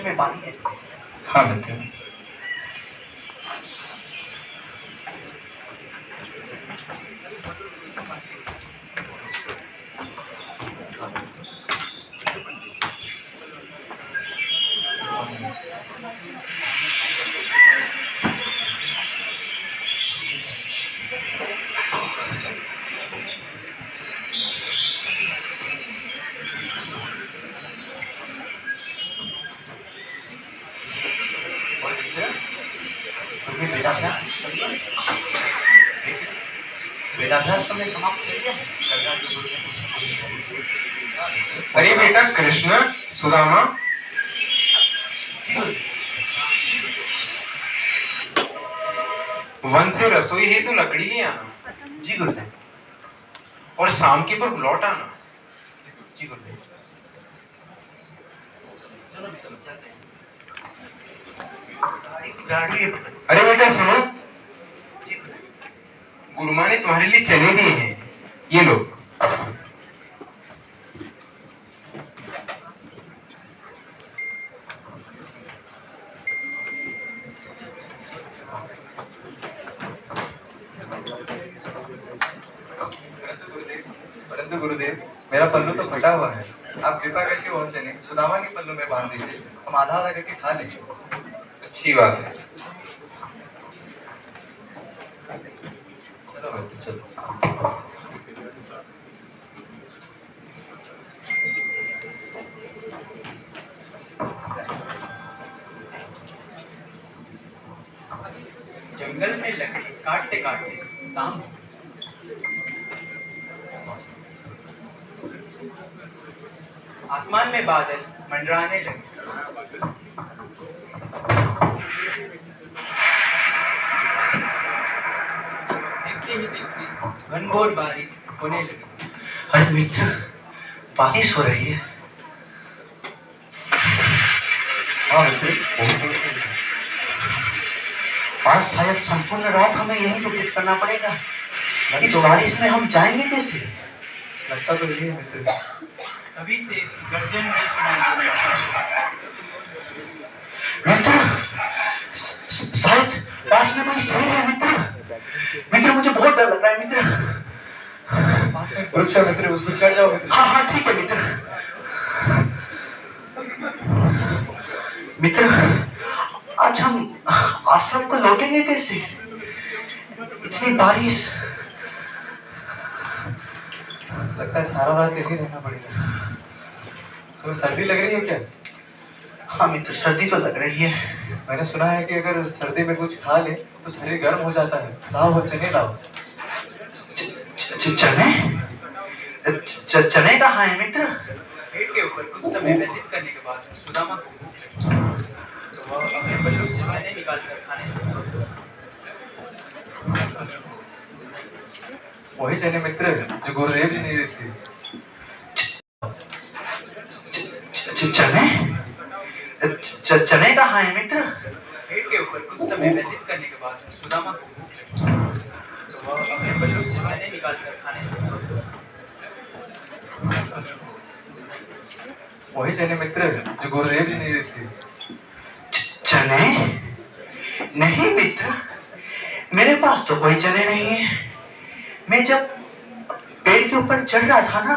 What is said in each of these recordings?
में पानी है। हाँ मित्र। वेदाभ्यास तुमने समाप्त कर लिया? अरे बेटा कृष्ण, सुदामा, वन से रसोई ही तो लकड़ी ले आना। जी गुरुदेव। और शाम के पर लौट आना। जी गुरुदेव। अरे बेटा सुनो, गुरुमा ने तुम्हारे लिए चने दिए हैं, ये लो। परंतु गुरुदेव, मेरा पल्लू तो फटा हुआ है। आप कृपा करके वो चने सुदामा के पल्लू में बांध दीजिए, हम आधा आधा करके खा लेंगे। अच्छी बात है। चलो मित्र चलो। जंगल में लकड़ी काटते काटते शाम हो। आसमान में बादल मंडराने लगे। दिखते ही दिखते घनघोर बारिश होने लगी। अरे मित्र, बारिश हो रही है। हाँ मित्र, आज शायद संपूर्ण रात हमें यहीं व्यतीत करना पड़ेगा। इस बारिश में हम जाएंगे कैसे? लगता तो यही है मित्र। अभी से गर्जन भी सुनाई दे रहा है। मित्र, शायद पास में कोई शेर है। मित्र, मुझे बहुत डर लग रहा है मित्र। वृक्ष है मित्र, उस पर चढ़ जाओ मित्र। हाँ हाँ ठीक है मित्र। मित्र, आज हम आश्रम को लौटेंगे कैसे? इतनी बारिश। लगता है सारा रात यहीं रहना पड़ेगा। तो सर्दी लग रही है क्या? हाँ मित्र, सर्दी तो लग रही है। मैंने सुना है कि अगर सर्दी में कुछ खा ले तो शरीर गर्म हो जाता है। लाओ वो चने लाओ। चने? चने कहाँ है मित्र? पेट के ऊपर कुछ समय व्यतीत करने के बाद सुदामा को भूख लगी, तो वह अपने पल्लू से चने निकालकर खाने लगा। वही चने मित्र जो गुरुदेव जी ने दी थी। चने? चने कहाँ है मित्र? पेट के ऊपर कुछ समय व्यतीत करने के बाद सुदामा को भूख लगी, तो वह अपने पल्लू से चने निकालकर खाने लगा। वही चने मित्र जो गुरुदेव जी ने दी थी। चने? नहीं मित्र, मेरे पास तो कोई चने नहीं है। मैं जब पेड़ के ऊपर चढ़ रहा था ना,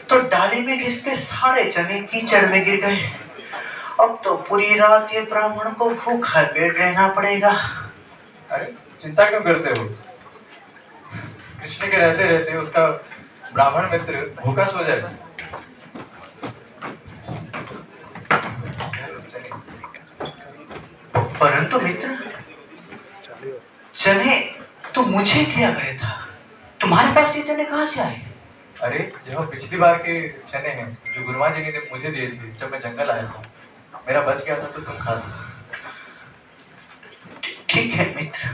तो डाली में घिसते सारे चने कीचड़ में गिर गए। अब तो पूरी रात ये ब्राह्मण को भूखा पेट रहना पड़ेगा। अरे चिंता क्यों करते हो? कृष्ण के रहते रहते उसका ब्राह्मण मित्र भूखा सो जाए। परंतु मित्र, चने तो मुझे दिया गया था। तुम्हारे पास ये चने कहाँ से आए? अरे जो पिछली बार के चने हैं जो गुरुमा जी ने मुझे दिए थे जब मैं जंगल आया था, मेरा बच गया था तो तुम खा लो। ठीक है मित्र।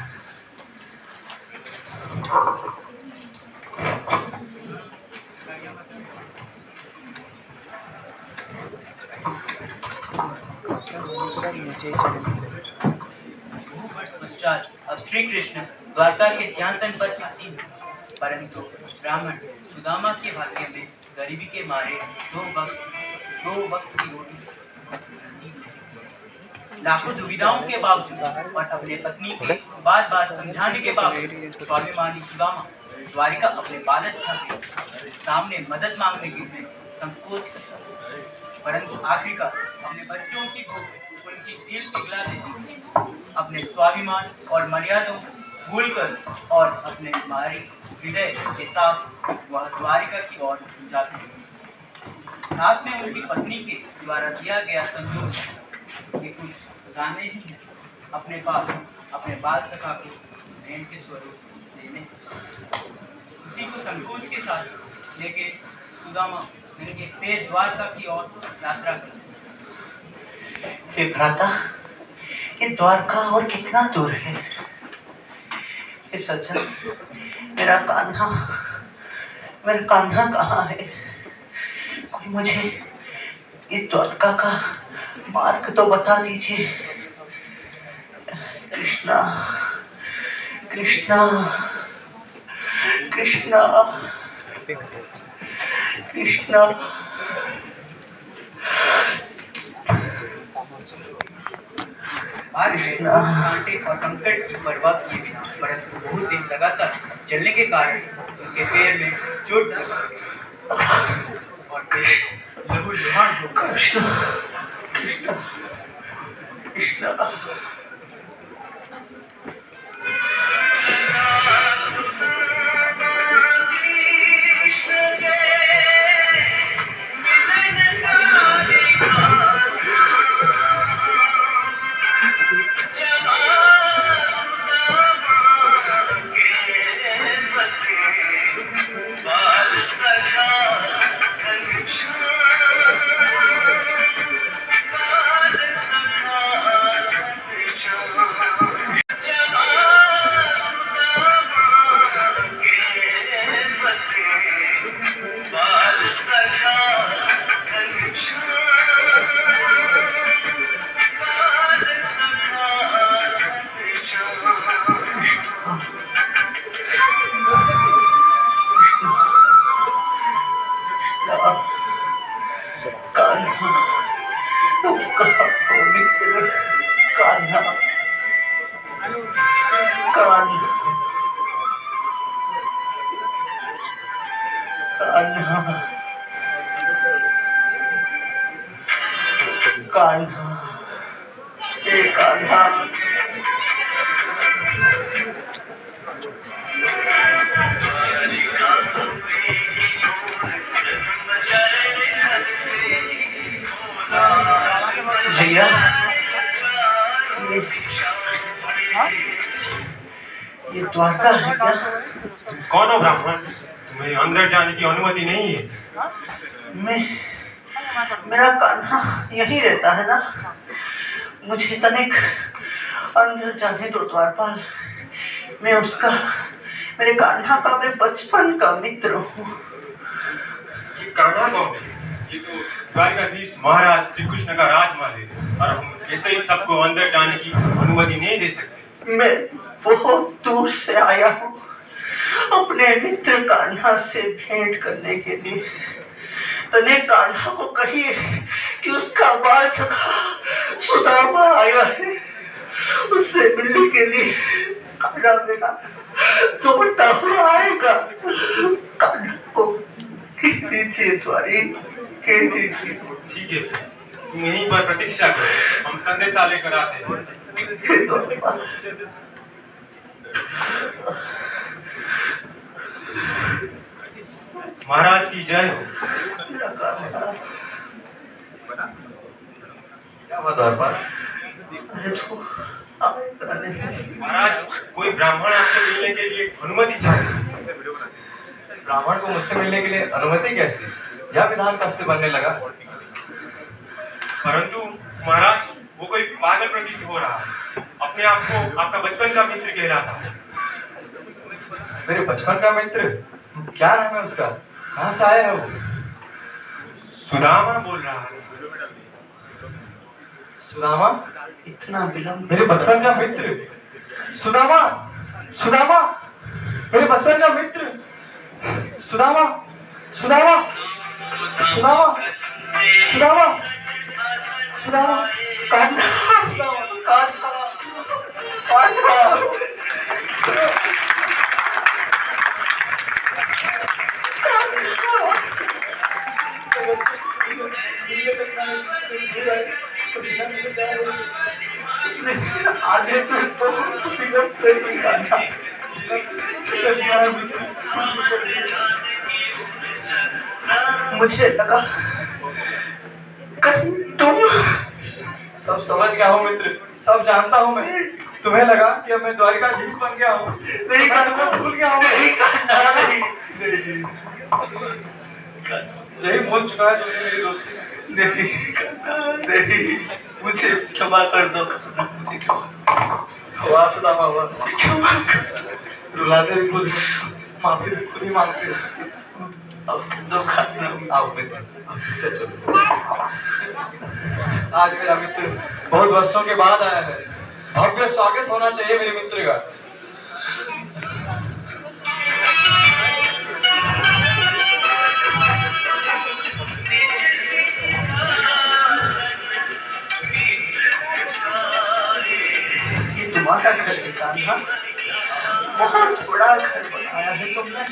पश्चात अब श्री कृष्ण द्वारका के सिंहासन पर आसीन, परंतु ब्राह्मण सुदामा के भाग्य में गरीबी के मारे दो वक्त की रोटी नसीब नहीं। लाखों दुविधाओं के बावजूद और अपने पत्नी के बार बार समझाने के बावजूद स्वाभिमानी सुदामा द्वारिका अपने बालस्था के सामने मदद मांगने के लिए संकोच करता, परंतु आखिरकार अपने बच्चों की भूख उनकी दिल पिघला देती, अपने स्वाभिमान और मर्यादाओं भूलकर और अपने भारी हृदय के साथ वह द्वारिका की ओर जाते हैं। साथ में उनकी पत्नी के द्वारा दिया गया संतोष के कुछ गाने ही हैं अपने पास अपने बाल सखा को भेंट के स्वरूप देने। उसी को संकोच के साथ लेके सुदामा उनके तेज द्वारका की ओर यात्रा की। हे भ्राता, ये द्वारका और कितना दूर है? हे सज्जन, मेरा कान्हा कहाँ है? कोई मुझे ये द्वारका का मार्ग तो बता दीजिए। कृष्णा, कृष्णा, कृष्णा, कृष्णा। कांटे और कंकड़ की परवाह किए बिना परंतु बहुत दिन लगातार चलने के कारण उनके पैर में चोट लग गई और पैर लहूलुहान हो गए। कृष्णा, कृष्णा। कान्हा, तुम कहाँ हो मित्र? कान्हा, कान्हा, कान्हा, कान्हा, हे कान्हा। भैया, ये द्वारका है क्या? कौन हो ब्राह्मण? तुम्हें अंदर जाने की अनुमति नहीं है। मेरा कान्हा यहीं रहता है ना? मुझे तनिक अंदर जाने दो द्वारपाल। मेरे कान्हा का मैं बचपन का मित्र हूँ। ये कान्हा कौन है? ये तो द्वारकाधीश महाराज श्री कृष्ण का राजमहल है और हम ऐसे ही सबको अंदर जाने की अनुमति नहीं दे सकते। मैं बहुत दूर से आया हूँ अपने मित्र कान्हा से भेंट करने के लिए। तने कान्हा को कहिए कि उसका बाल सखा सुदामा आया है, उससे मिलने के लिए कान्हा मेरा दौड़ता हुआ आएगा। कान्हा को कह दीजिए द्वारी, कह दीजिए। ठीक है, तुम यहीं पर प्रतीक्षा करो, हम संदेशा लेकर आते हैं। महाराज की जय हो। क्या हुआ द्वारपाल? महाराज, कोई ब्राह्मण आपसे मिलने के लिए अनुमति चाहते हैं। ब्राह्मण को मुझसे मिलने के लिए अनुमति कैसी? यह विधान कब से बनने लगा? परंतु महाराज, वो कोई पागल प्रतीत हो रहा है। अपने आप को आपका बचपन का मित्र कहलाता है। मेरे बचपन का मित्र? क्या नाम है उसका? कहाँ से आया है वो? सुदामा बोल रहा है। सुदामा? इतना विलंब? मेरे बचपन का मित्र सुदामा, सुदामा, मेरे बचपन का मित्र सुदामा, सुदामा, सुदामा, सुदामा, सुदामा। कान्हा कान्हा कान्हा आगे फिर तो फिल्म से भी कान्हा मुझे लगा कहीं तुम सब समझ गया हूँ मित्र, सब जानता हूँ मैं। तुम्हें लगा कि अब मैं द्वारिकाधीश बन गया हूँ। नहीं मैं तुम्हें भूल गया हूँ। नहीं कान्हा नहीं नहीं यही भूल चुका है तुमने मेरी दोस्ती। नहीं कान्हा नहीं मुझे क्षमा कर दो मुझे क्षमा हुआ सुदामा हुआ, मुझे क्षमा कर दो रुलाते भी खुद हो, माफी भी खुद ही मांगते हो। अब दो कान्हा आओ मित्र, चलो। आज मेरा मित्र बहुत वर्षों के बाद आया है, भव्य स्वागत होना चाहिए मेरे मित्र का। ये तुम्हारा घर है कान्हा, बहुत बड़ा घर बनाया है तुमने।